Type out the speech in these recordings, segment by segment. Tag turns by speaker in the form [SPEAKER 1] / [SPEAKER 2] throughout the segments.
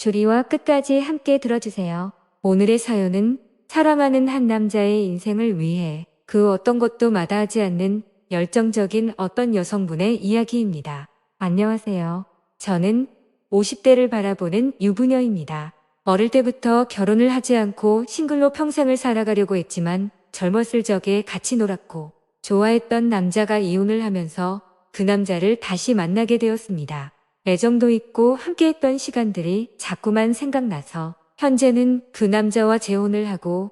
[SPEAKER 1] 줄이와 끝까지 함께 들어주세요. 오늘의 사연은 사랑하는 한 남자의 인생을 위해 그 어떤 것도 마다하지 않는 열정적인 어떤 여성분의 이야기입니다. 안녕하세요. 저는 50대를 바라보는 유부녀입니다. 어릴 때부터 결혼을 하지 않고 싱글로 평생을 살아가려고 했지만 젊었을 적에 같이 놀았고 좋아했던 남자가 이혼을 하면서 그 남자를 다시 만나게 되었습니다. 애정도 있고 함께했던 시간들이 자꾸만 생각나서 현재는 그 남자와 재혼을 하고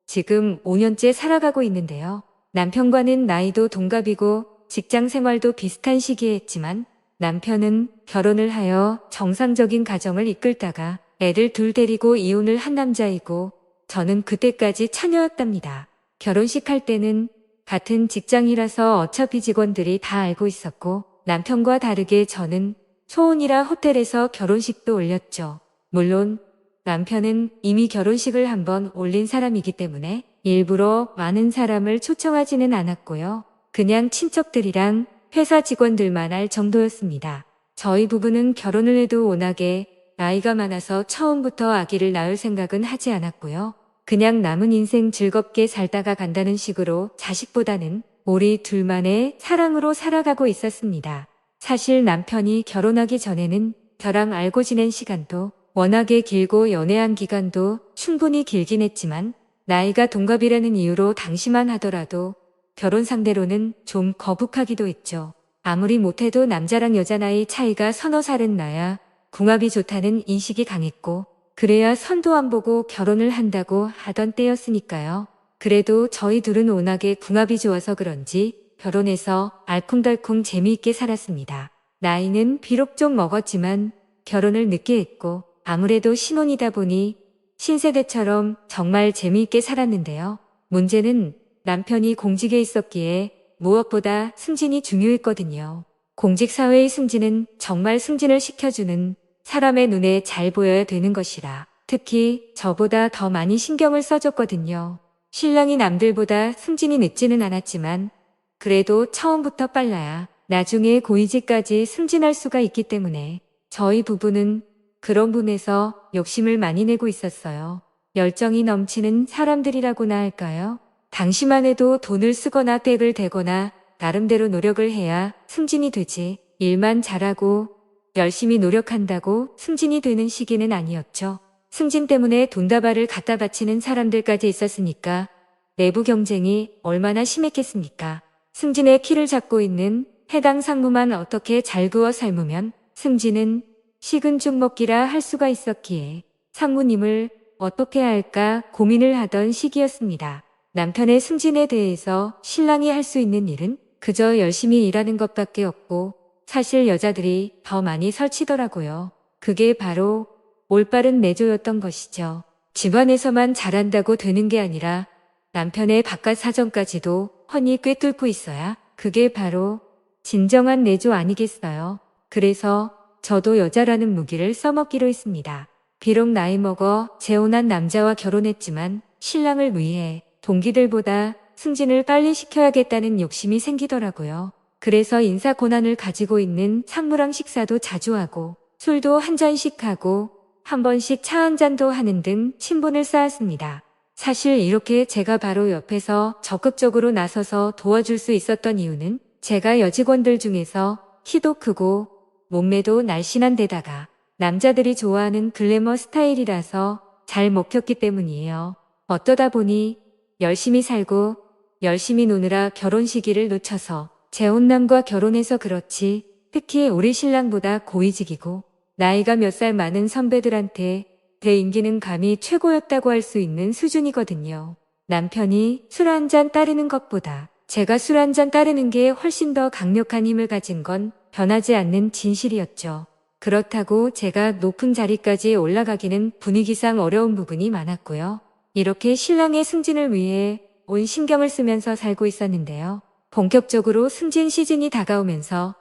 [SPEAKER 1] 지금 5년째 살아가고 있는데요. 남편과는 나이도 동갑이고 직장 생활도 비슷한 시기에 했지만 남편은 결혼을 하여 정상적인 가정을 이끌다가 애들 둘 데리고 이혼을 한 남자이고 저는 그때까지 처녀였답니다. 결혼식 할 때는 같은 직장이라서 어차피 직원들이 다 알고 있었고 남편과 다르게 저는 소원이라 호텔에서 결혼식도 올렸죠. 물론 남편은 이미 결혼식을 한번 올린 사람이기 때문에 일부러 많은 사람을 초청하지는 않았고요. 그냥 친척들이랑 회사 직원들만 알 정도였습니다. 저희 부부는 결혼을 해도 워낙에 나이가 많아서 처음부터 아기를 낳을 생각은 하지 않았고요. 그냥 남은 인생 즐겁게 살다가 간다는 식으로 자식보다는 우리 둘만의 사랑으로 살아가고 있었습니다. 사실 남편이 결혼하기 전에는 저랑 알고 지낸 시간도 워낙에 길고 연애한 기간도 충분히 길긴 했지만 나이가 동갑이라는 이유로 당시만 하더라도 결혼 상대로는 좀 거북하기도 했죠. 아무리 못해도 남자랑 여자 나이 차이가 서너 살은 나야 궁합이 좋다는 인식이 강했고 그래야 선도 안 보고 결혼을 한다고 하던 때였으니까요. 그래도 저희 둘은 워낙에 궁합이 좋아서 그런지 결혼해서 알콩달콩 재미있게 살았습니다. 나이는 비록 좀 먹었지만 결혼을 늦게 했고 아무래도 신혼이다 보니 신세대처럼 정말 재미있게 살았는데요. 문제는 남편이 공직에 있었기에 무엇보다 승진이 중요했거든요. 공직사회의 승진은 정말 승진을 시켜주는 사람의 눈에 잘 보여야 되는 것이라 특히 저보다 더 많이 신경을 써줬거든요. 신랑이 남들보다 승진이 늦지는 않았지만 그래도 처음부터 빨라야 나중에 고위직까지 승진할 수가 있기 때문에 저희 부부는 그런 분에서 욕심을 많이 내고 있었어요. 열정이 넘치는 사람들이라고나 할까요? 당시만 해도 돈을 쓰거나 댁을 대거나 나름대로 노력을 해야 승진이 되지 일만 잘하고 열심히 노력한다고 승진이 되는 시기는 아니었죠. 승진 때문에 돈다발을 갖다 바치는 사람들까지 있었으니까 내부 경쟁이 얼마나 심했겠습니까? 승진의 키를 잡고 있는 해당 상무만 어떻게 잘 구워 삶으면 승진은 식은 죽 먹기라 할 수가 있었기에 상무님을 어떻게 할까 고민을 하던 시기였습니다. 남편의 승진에 대해서 신랑이 할 수 있는 일은 그저 열심히 일하는 것밖에 없고 사실 여자들이 더 많이 설치더라고요. 그게 바로 올바른 내조였던 것이죠. 집안에서만 잘한다고 되는 게 아니라 남편의 바깥 사정까지도 훤히 꿰뚫고 있어야 그게 바로 진정한 내조 아니겠어요. 그래서 저도 여자라는 무기를 써먹기로 했습니다. 비록 나이 먹어 재혼한 남자와 결혼했지만 신랑을 위해 동기들보다 승진을 빨리 시켜야겠다는 욕심이 생기더라고요. 그래서 인사 고난을 가지고 있는 상무랑 식사도 자주 하고 술도 한 잔씩 하고 한 번씩 차 한 잔도 하는 등 친분을 쌓았습니다. 사실 이렇게 제가 바로 옆에서 적극적으로 나서서 도와줄 수 있었던 이유는 제가 여직원들 중에서 키도 크고 몸매도 날씬한 데다가 남자들이 좋아하는 글래머 스타일이라서 잘 먹혔기 때문이에요. 어떠다 보니 열심히 살고 열심히 노느라 결혼 시기를 놓쳐서 재혼남과 결혼해서 그렇지 특히 우리 신랑보다 고위직이고 나이가 몇 살 많은 선배들한테 대인기는 감히 최고였다고 할 수 있는 수준이거든요. 남편이 술 한 잔 따르는 것보다 제가 술 한 잔 따르는 게 훨씬 더 강력한 힘을 가진 건 변하지 않는 진실이었죠. 그렇다고 제가 높은 자리까지 올라가기는 분위기상 어려운 부분이 많았고요. 이렇게 신랑의 승진을 위해 온 신경을 쓰면서 살고 있었는데요. 본격적으로 승진 시즌이 다가오면서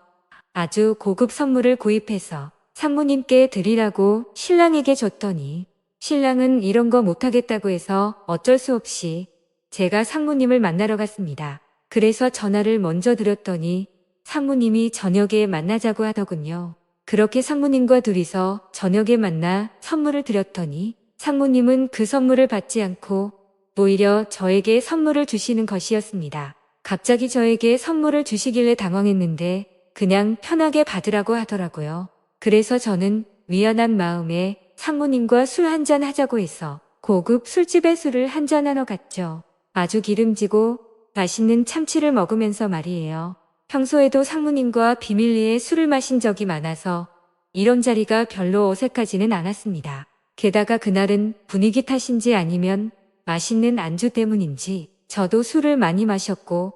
[SPEAKER 1] 아주 고급 선물을 구입해서 상무님께 드리라고 신랑에게 줬더니 신랑은 이런 거 못하겠다고 해서 어쩔 수 없이 제가 상무님을 만나러 갔습니다. 그래서 전화를 먼저 드렸더니 상무님이 저녁에 만나자고 하더군요. 그렇게 상무님과 둘이서 저녁에 만나 선물을 드렸더니 상무님은 그 선물을 받지 않고 오히려 저에게 선물을 주시는 것이었습니다. 갑자기 저에게 선물을 주시길래 당황했는데 그냥 편하게 받으라고 하더라고요. 그래서 저는 미안한 마음에 상무님과 술 한잔 하자고 해서 고급 술집에 술을 한잔하러 갔죠. 아주 기름지고 맛있는 참치를 먹으면서 말이에요. 평소에도 상무님과 비밀리에 술을 마신 적이 많아서 이런 자리가 별로 어색하지는 않았습니다. 게다가 그날은 분위기 탓인지 아니면 맛있는 안주 때문인지 저도 술을 많이 마셨고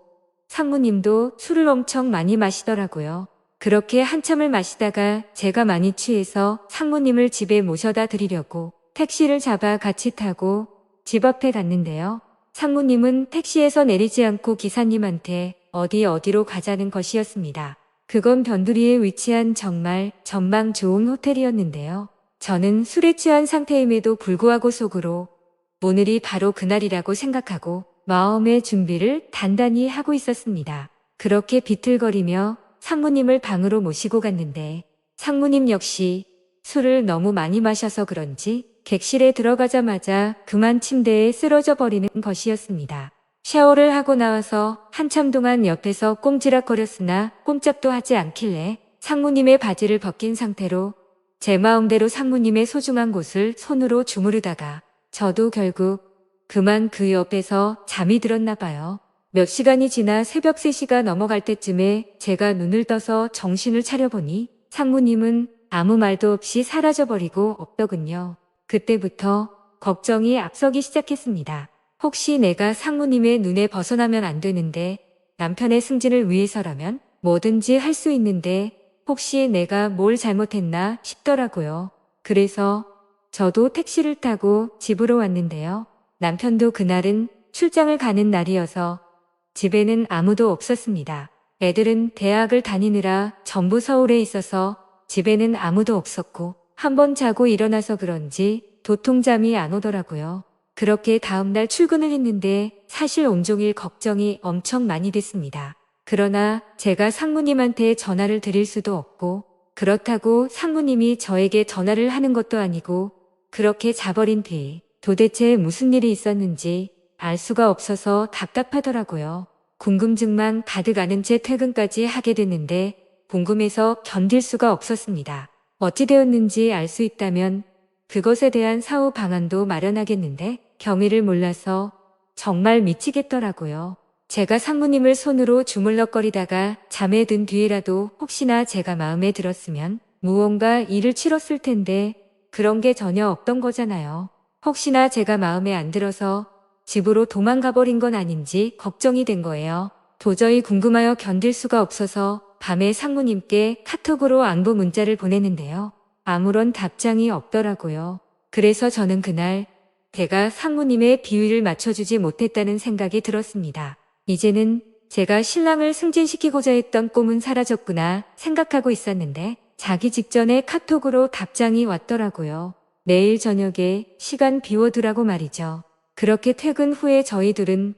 [SPEAKER 1] 상무님도 술을 엄청 많이 마시더라고요. 그렇게 한참을 마시다가 제가 많이 취해서 상무님을 집에 모셔다 드리려고 택시를 잡아 같이 타고 집 앞에 갔는데요. 상무님은 택시에서 내리지 않고 기사님한테 어디로 가자는 것이었습니다. 그건 변두리에 위치한 정말 전망 좋은 호텔이었는데요. 저는 술에 취한 상태임에도 불구하고 속으로 오늘이 바로 그날이라고 생각하고 마음의 준비를 단단히 하고 있었습니다. 그렇게 비틀거리며 상무님을 방으로 모시고 갔는데 상무님 역시 술을 너무 많이 마셔서 그런지 객실에 들어가자마자 그만 침대에 쓰러져 버리는 것이었습니다. 샤워를 하고 나와서 한참 동안 옆에서 꼼지락거렸으나 꼼짝도 하지 않길래 상무님의 바지를 벗긴 상태로 제 마음대로 상무님의 소중한 곳을 손으로 주무르다가 저도 결국 그만 그 옆에서 잠이 들었나 봐요. 몇 시간이 지나 새벽 3시가 넘어갈 때쯤에 제가 눈을 떠서 정신을 차려보니 상무님은 아무 말도 없이 사라져버리고 없더군요. 그때부터 걱정이 앞서기 시작했습니다. 혹시 내가 상무님의 눈에 벗어나면 안 되는데 남편의 승진을 위해서라면 뭐든지 할 수 있는데 혹시 내가 뭘 잘못했나 싶더라고요. 그래서 저도 택시를 타고 집으로 왔는데요. 남편도 그날은 출장을 가는 날이어서 집에는 아무도 없었습니다. 애들은 대학을 다니느라 전부 서울에 있어서 집에는 아무도 없었고 한번 자고 일어나서 그런지 도통 잠이 안 오더라고요. 그렇게 다음날 출근을 했는데 사실 온종일 걱정이 엄청 많이 됐습니다. 그러나 제가 상무님한테 전화를 드릴 수도 없고 그렇다고 상무님이 저에게 전화를 하는 것도 아니고 그렇게 자버린 뒤 도대체 무슨 일이 있었는지 알 수가 없어서 답답하더라고요. 궁금증만 가득 안은 채 퇴근까지 하게 됐는데 궁금해서 견딜 수가 없었습니다. 어찌 되었는지 알 수 있다면 그것에 대한 사후 방안도 마련하겠는데 경위를 몰라서 정말 미치겠더라고요. 제가 상무님을 손으로 주물럭거리다가 잠에 든 뒤에라도 혹시나 제가 마음에 들었으면 무언가 일을 치렀을 텐데 그런 게 전혀 없던 거잖아요. 혹시나 제가 마음에 안 들어서 집으로 도망가 버린 건 아닌지 걱정이 된 거예요. 도저히 궁금하여 견딜 수가 없어서 밤에 상무님께 카톡으로 안부 문자를 보냈는데요. 아무런 답장이 없더라고요. 그래서 저는 그날 제가 상무님의 비위를 맞춰주지 못했다는 생각이 들었습니다. 이제는 제가 신랑을 승진시키고자 했던 꿈은 사라졌구나 생각하고 있었는데 자기 직전에 카톡으로 답장이 왔더라고요. 내일 저녁에 시간 비워두라고 말이죠. 그렇게 퇴근 후에 저희 둘은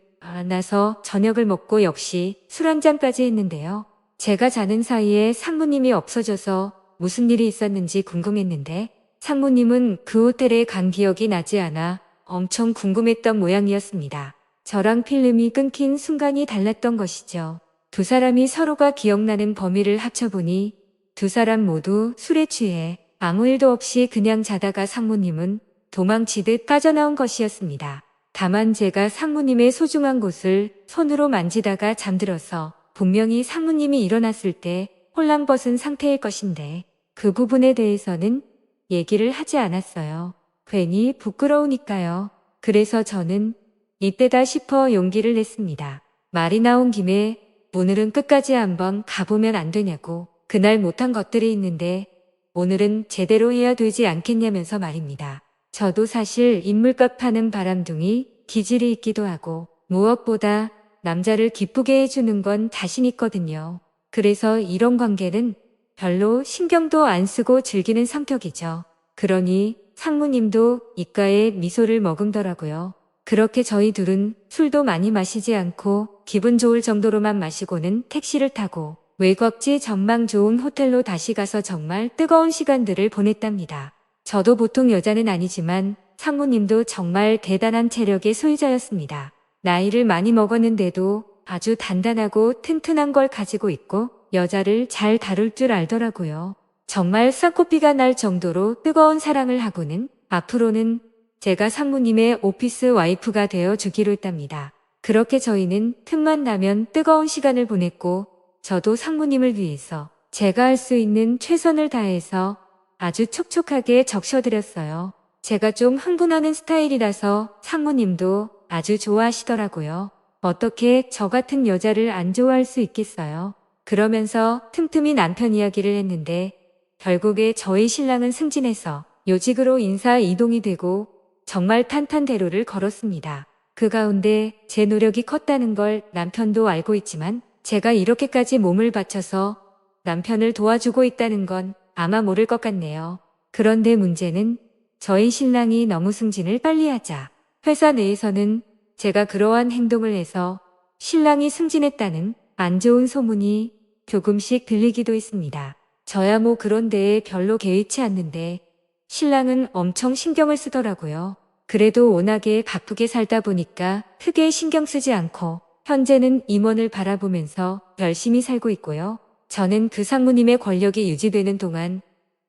[SPEAKER 1] 나서 저녁을 먹고 역시 술 한잔까지 했는데요. 제가 자는 사이에 상무님이 없어져서 무슨 일이 있었는지 궁금했는데 상무님은 그 호텔에 간 기억이 나지 않아 엄청 궁금했던 모양이었습니다. 저랑 필름이 끊긴 순간이 달랐던 것이죠. 두 사람이 서로가 기억나는 범위를 합쳐보니 두 사람 모두 술에 취해 아무 일도 없이 그냥 자다가 상무님은 도망치듯 빠져나온 것이었습니다. 다만 제가 상무님의 소중한 곳을 손으로 만지다가 잠들어서 분명히 상무님이 일어났을 때 홀랑벗은 상태일 것인데 그 부분에 대해서는 얘기를 하지 않았어요. 괜히 부끄러우니까요. 그래서 저는 이때다 싶어 용기를 냈습니다. 말이 나온 김에 오늘은 끝까지 한번 가보면 안 되냐고. 그날 못한 것들이 있는데 오늘은 제대로 해야 되지 않겠냐면서 말입니다. 저도 사실 인물값 하는 바람둥이 기질이 있기도 하고 무엇보다 남자를 기쁘게 해주는 건 자신 있거든요. 그래서 이런 관계는 별로 신경도 안 쓰고 즐기는 성격이죠. 그러니 상무님도 입가에 미소를 머금더라고요. 그렇게 저희 둘은 술도 많이 마시지 않고 기분 좋을 정도로만 마시고는 택시를 타고 외곽지 전망 좋은 호텔로 다시 가서 정말 뜨거운 시간들을 보냈답니다. 저도 보통 여자는 아니지만 상무님도 정말 대단한 체력의 소유자였습니다. 나이를 많이 먹었는데도 아주 단단하고 튼튼한 걸 가지고 있고 여자를 잘 다룰 줄 알더라고요. 정말 쌍코피가 날 정도로 뜨거운 사랑을 하고는 앞으로는 제가 상무님의 오피스 와이프가 되어 주기로 했답니다. 그렇게 저희는 틈만 나면 뜨거운 시간을 보냈고 저도 상무님을 위해서 제가 할 수 있는 최선을 다해서 아주 촉촉하게 적셔드렸어요. 제가 좀 흥분하는 스타일이라서 상무님도 아주 좋아하시더라고요. 어떻게 저 같은 여자를 안 좋아할 수 있겠어요. 그러면서 틈틈이 남편 이야기를 했는데 결국에 저희 신랑은 승진해서 요직으로 인사 이동이 되고 정말 탄탄대로를 걸었습니다. 그 가운데 제 노력이 컸다는 걸 남편도 알고 있지만 제가 이렇게까지 몸을 바쳐서 남편을 도와주고 있다는 건 아마 모를 것 같네요. 그런데 문제는 저희 신랑이 너무 승진을 빨리 하자 회사 내에서는 제가 그러한 행동을 해서 신랑이 승진했다는 안 좋은 소문이 조금씩 들리기도 했습니다. 저야 뭐 그런 데에 별로 개의치 않는데 신랑은 엄청 신경을 쓰더라고요. 그래도 워낙에 바쁘게 살다 보니까 크게 신경 쓰지 않고 현재는 임원을 바라보면서 열심히 살고 있고요. 저는 그 상무님의 권력이 유지되는 동안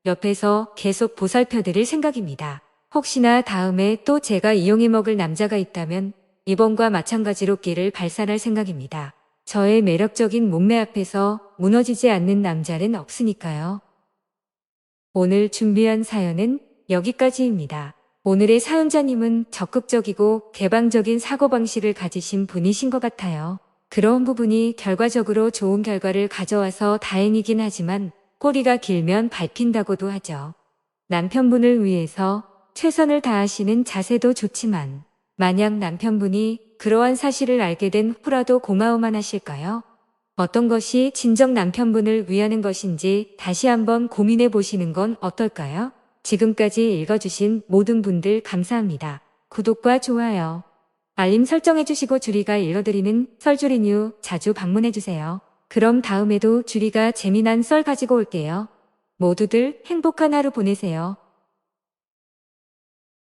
[SPEAKER 1] 옆에서 계속 보살펴드릴 생각입니다. 혹시나 다음에 또 제가 이용해 먹을 남자가 있다면 이번과 마찬가지로 끼를 발산할 생각입니다. 저의 매력적인 몸매 앞에서 무너지지 않는 남자는 없으니까요. 오늘 준비한 사연은 여기까지입니다. 오늘의 사연자님은 적극적이고 개방적인 사고방식을 가지신 분이신 것 같아요. 그런 부분이 결과적으로 좋은 결과를 가져와서 다행이긴 하지만 꼬리가 길면 밟힌다고도 하죠. 남편분을 위해서 최선을 다하시는 자세도 좋지만 만약 남편분이 그러한 사실을 알게 된 후라도 고마워만 하실까요? 어떤 것이 진정 남편분을 위하는 것인지 다시 한번 고민해 보시는 건 어떨까요? 지금까지 읽어주신 모든 분들 감사합니다. 구독과 좋아요, 알림 설정해주시고 주리가 읽어드리는 썰주리뉴 자주 방문해주세요. 그럼 다음에도 주리가 재미난 썰 가지고 올게요. 모두들 행복한 하루 보내세요.